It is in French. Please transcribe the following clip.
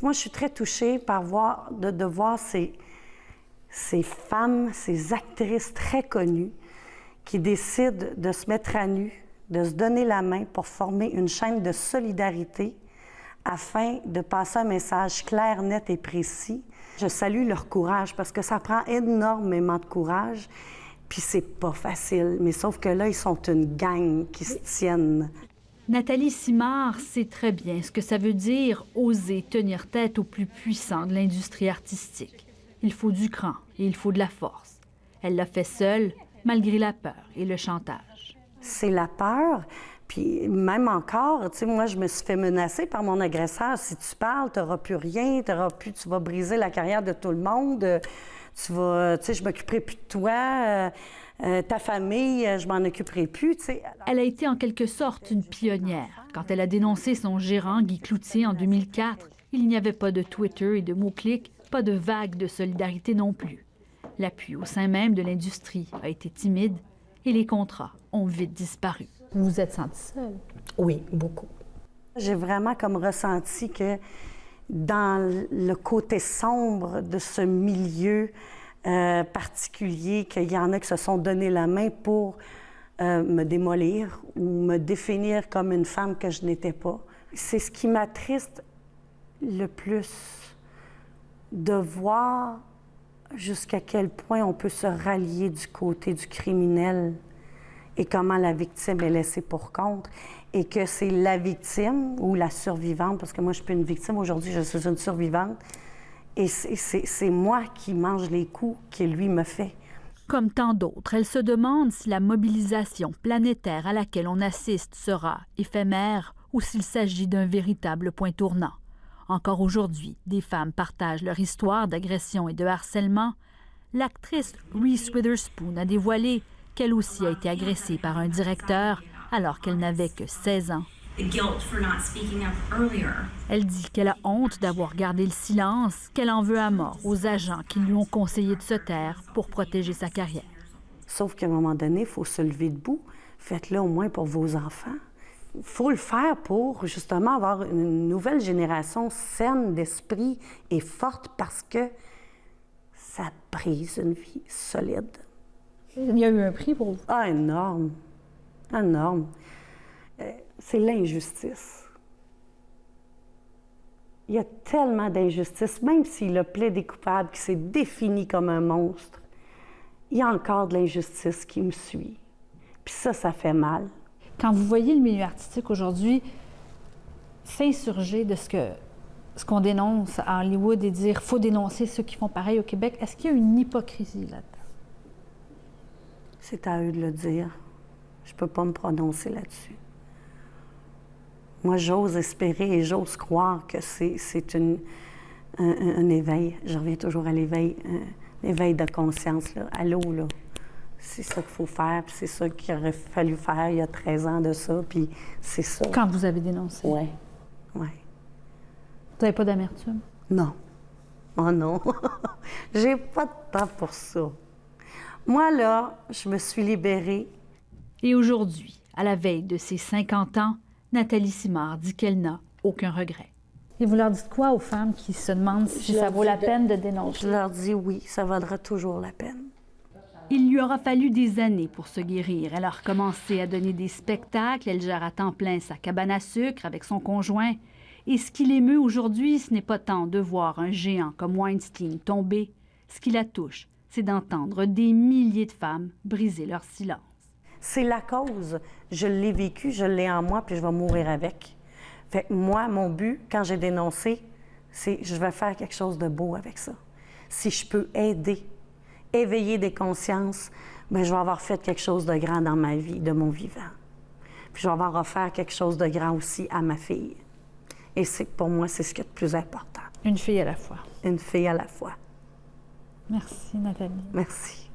Moi, je suis très touchée par de voir ces femmes, ces actrices très connues qui décident de se mettre à nu, de se donner la main pour former une chaîne de solidarité afin de passer un message clair, net et précis. Je salue leur courage parce que ça prend énormément de courage, puis c'est pas facile. Mais sauf que là, ils sont une gang qui se tiennent. Nathalie Simard sait très bien ce que ça veut dire oser tenir tête au plus puissant de l'industrie artistique. Il faut du cran et il faut de la force. Elle l'a fait seule, malgré la peur et le chantage. C'est la peur. Puis même encore, tu sais, moi, je me suis fait menacer par mon agresseur. Si tu parles, tu n'auras plus rien, tu vas briser la carrière de tout le monde. Tu sais, je m'occuperai plus de toi. Ta famille, je m'en occuperai plus, tu sais. Elle a été en quelque sorte une pionnière. Quand elle a dénoncé son gérant, Guy Cloutier, en 2004, il n'y avait pas de Twitter et de mots-clics, pas de vague de solidarité non plus. L'appui au sein même de l'industrie a été timide et les contrats ont vite disparu. Vous vous êtes sentie seule? Oui, beaucoup. J'ai vraiment comme ressenti que dans le côté sombre de ce milieu particulier, qu'il y en a qui se sont donné la main pour me démolir ou me définir comme une femme que je n'étais pas. C'est ce qui m'attriste le plus, de voir jusqu'à quel point on peut se rallier du côté du criminel et comment la victime est laissée pour compte, et que c'est la victime ou la survivante, parce que moi, je suis plus une victime, aujourd'hui, je suis une survivante, et c'est moi qui mange les coups que lui me fait. Comme tant d'autres, elle se demande si la mobilisation planétaire à laquelle on assiste sera éphémère ou s'il s'agit d'un véritable point tournant. Encore aujourd'hui, des femmes partagent leur histoire d'agression et de harcèlement. L'actrice Reese Witherspoon a dévoilé qu'elle aussi a été agressée par un directeur alors qu'elle n'avait que 16 ans. Elle dit qu'elle a honte d'avoir gardé le silence, qu'elle en veut à mort aux agents qui lui ont conseillé de se taire pour protéger sa carrière. Sauf qu'à un moment donné, il faut se lever debout. Faites-le au moins pour vos enfants. Il faut le faire pour, justement, avoir une nouvelle génération saine d'esprit et forte, parce que ça brise une vie solide. Il y a eu un prix pour vous? Ah, énorme. Énorme. C'est l'injustice. Il y a tellement d'injustice, même s'il a plaidé coupable, qui s'est défini comme un monstre, il y a encore de l'injustice qui me suit. Puis ça fait mal. Quand vous voyez le milieu artistique aujourd'hui s'insurger de ce qu'on dénonce à Hollywood et dire « faut dénoncer ceux qui font pareil au Québec », est-ce qu'il y a une hypocrisie là-dedans? C'est à eux de le dire. Je ne peux pas me prononcer là-dessus. Moi, j'ose espérer et j'ose croire que c'est un éveil. Je reviens toujours à l'éveil, un éveil de conscience. Là. Allô, là. C'est ça qu'il faut faire, puis c'est ça qu'il aurait fallu faire il y a 13 ans de ça, puis c'est ça. Quand vous avez dénoncé? Oui, oui. Vous n'avez pas d'amertume? Non. Oh non. J'ai pas de temps pour ça. Moi, là, je me suis libérée. Et aujourd'hui, à la veille de ses 50 ans, Nathalie Simard dit qu'elle n'a aucun regret. Et vous leur dites quoi aux femmes qui se demandent si ça vaut la peine de dénoncer? Je leur dis oui, ça vaudra toujours la peine. Il lui aura fallu des années pour se guérir. Elle a recommencé à donner des spectacles. Elle gère à temps plein sa cabane à sucre avec son conjoint. Et ce qui l'émeut aujourd'hui, ce n'est pas tant de voir un géant comme Weinstein tomber. Ce qui la touche, c'est d'entendre des milliers de femmes briser leur silence. C'est la cause. Je l'ai vécu, je l'ai en moi, puis je vais mourir avec. Fait que moi, mon but, quand j'ai dénoncé, c'est je vais faire quelque chose de beau avec ça. Si je peux aider, éveiller des consciences, bien, je vais avoir fait quelque chose de grand dans ma vie, de mon vivant. Puis je vais avoir offert quelque chose de grand aussi à ma fille. Et pour moi, c'est ce qui est le plus important. Une fille à la fois. Une fille à la fois. Merci, Nathalie. Merci.